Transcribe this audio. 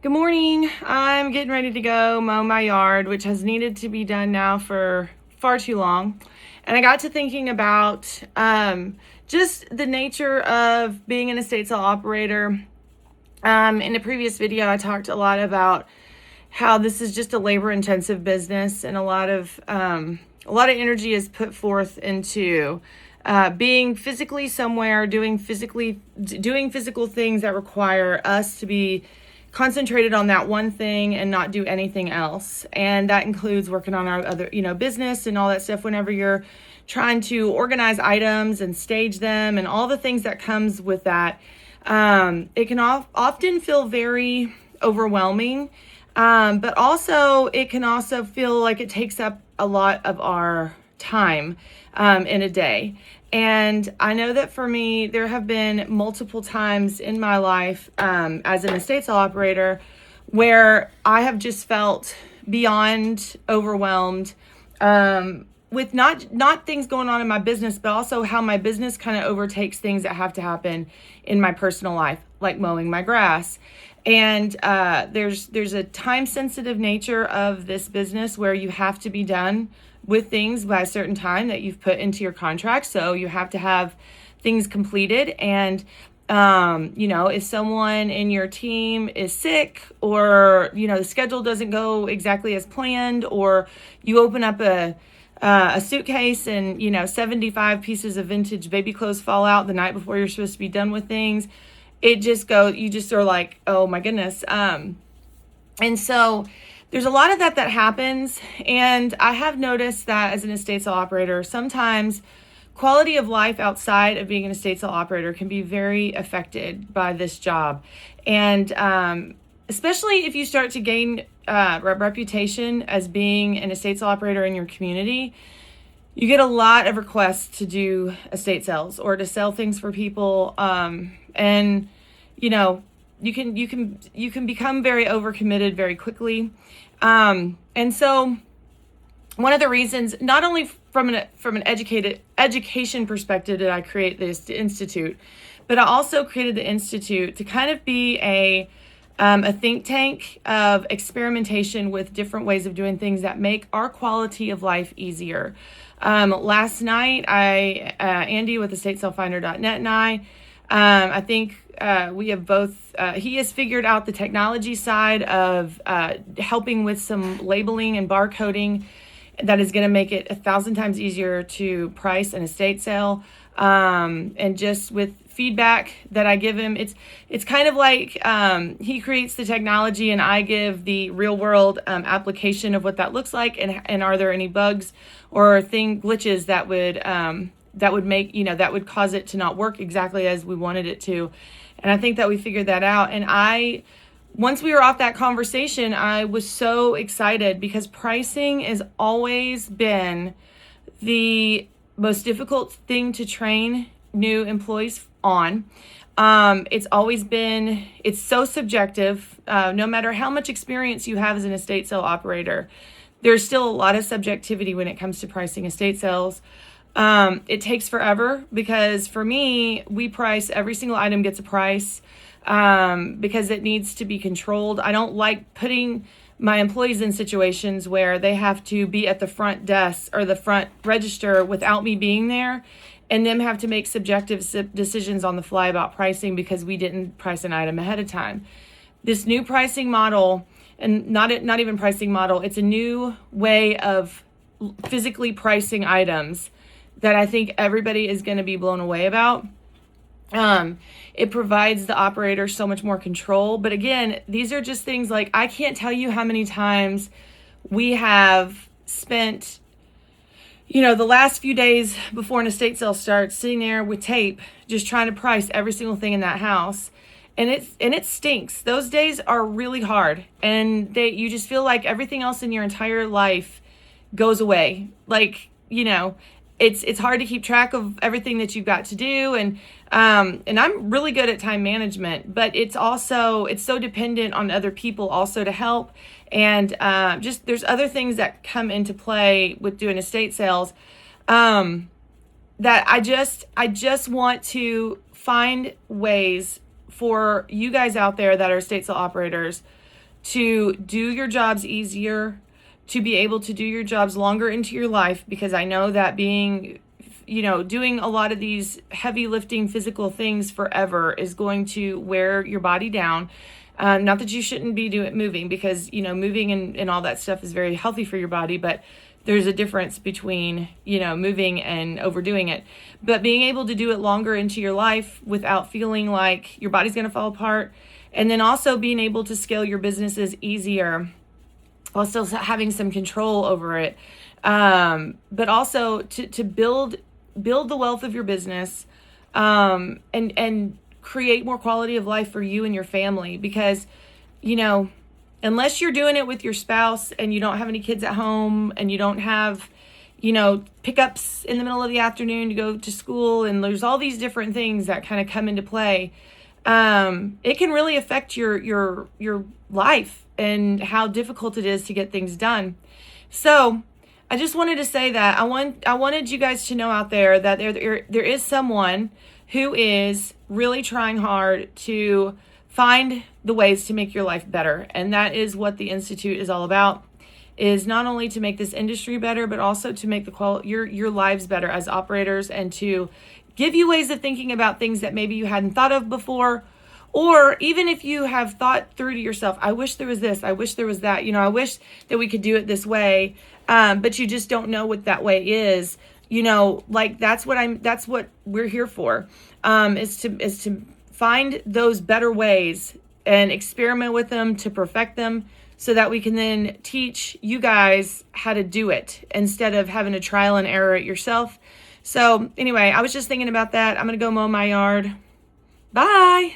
Good morning. I'm getting ready to go mow my yard, which has needed to be done now for far too long. And I got to thinking about just the nature of being an estate sale operator. In a previous video, I talked a lot about how this is just a labor-intensive business, and a lot of energy is put forth into being physically somewhere, doing physical things that require us to be concentrated on that one thing and not do anything else. And that includes working on our other, business and all that stuff. Whenever you're trying to organize items and stage them and all the things that comes with that, it can often feel very overwhelming. But also, it can also feel like it takes up a lot of our time in a day. And I know that for me, there have been multiple times in my life as an estate sale operator where I have just felt beyond overwhelmed with not things going on in my business, but also how my business kind of overtakes things that have to happen in my personal life, like mowing my grass. And there's a time sensitive nature of this business where you have to be done with things by a certain time that you've put into your contract. So you have to have things completed. And if someone in your team is sick, or the schedule doesn't go exactly as planned, or you open up a suitcase and 75 pieces of vintage baby clothes fall out the night before you're supposed to be done with things, you just are like, oh my goodness. And so there's a lot of that happens. And I have noticed that as an estate sale operator, sometimes quality of life outside of being an estate sale operator can be very affected by this job. And especially if you start to gain reputation as being an estate sale operator in your community, you get a lot of requests to do estate sales or to sell things for people. And you can become very overcommitted very quickly. And so one of the reasons, not only from an education perspective, did I create this institute, but I also created the institute to kind of be a think tank of experimentation with different ways of doing things that make our quality of life easier. Last night, Andy with EstateSaleFinder.net and I think we have both, he has figured out the technology side of helping with some labeling and barcoding that is going to make it 1,000 times easier to price an estate sale. And just with feedback that I give him, it's kind of like he creates the technology and I give the real world application of what that looks like, and are there any bugs or glitches that would make, that would cause it to not work exactly as we wanted it to. And I think that we figured that out. And once we were off that conversation, I was so excited because pricing has always been the most difficult thing to train new employees on. It's so subjective. No matter how much experience you have as an estate sale operator, there's still a lot of subjectivity when it comes to pricing estate sales. It takes forever because for me, we price every single item gets a price because it needs to be controlled. I don't like putting my employees in situations where they have to be at the front desk or the front register without me being there, and them have to make subjective decisions on the fly about pricing because we didn't price an item ahead of time. This new pricing model, and not even pricing model, it's a new way of physically pricing items that I think everybody is going to be blown away about. It provides the operator so much more control. But again, these are just things like, I can't tell you how many times we have spent, the last few days before an estate sale starts, sitting there with tape, just trying to price every single thing in that house. And it stinks. Those days are really hard. And you just feel like everything else in your entire life goes away. Like, it's hard to keep track of everything that you've got to do. And I'm really good at time management, but it's so dependent on other people also to help. And just there's other things that come into play with doing estate sales that I just want to find ways for you guys out there that are estate sale operators to do your jobs easier, to be able to do your jobs longer into your life, because I know that being, doing a lot of these heavy lifting physical things forever is going to wear your body down. Not that you shouldn't be moving, because, moving and all that stuff is very healthy for your body, but there's a difference between, moving and overdoing it. But being able to do it longer into your life without feeling like your body's going to fall apart, and then also being able to scale your businesses easier while still having some control over it. But also to build the wealth of your business, and create more quality of life for you and your family. Because, unless you're doing it with your spouse and you don't have any kids at home, and you don't have, pickups in the middle of the afternoon to go to school, and there's all these different things that kind of come into play, it can really affect your life and how difficult it is to get things done. So I just wanted to say that I wanted you guys to know out there that there is someone who is really trying hard to find the ways to make your life better. And that is what the Institute is all about, is not only to make this industry better, but also to make your lives better as operators, and to give you ways of thinking about things that maybe you hadn't thought of before. Or even if you have thought through to yourself, I wish there was this, I wish there was that, I wish that we could do it this way, but you just don't know what that way is. That's what we're here for, is to find those better ways and experiment with them to perfect them, so that we can then teach you guys how to do it instead of having to trial and error it yourself. So anyway, I was just thinking about that. I'm going to go mow my yard. Bye.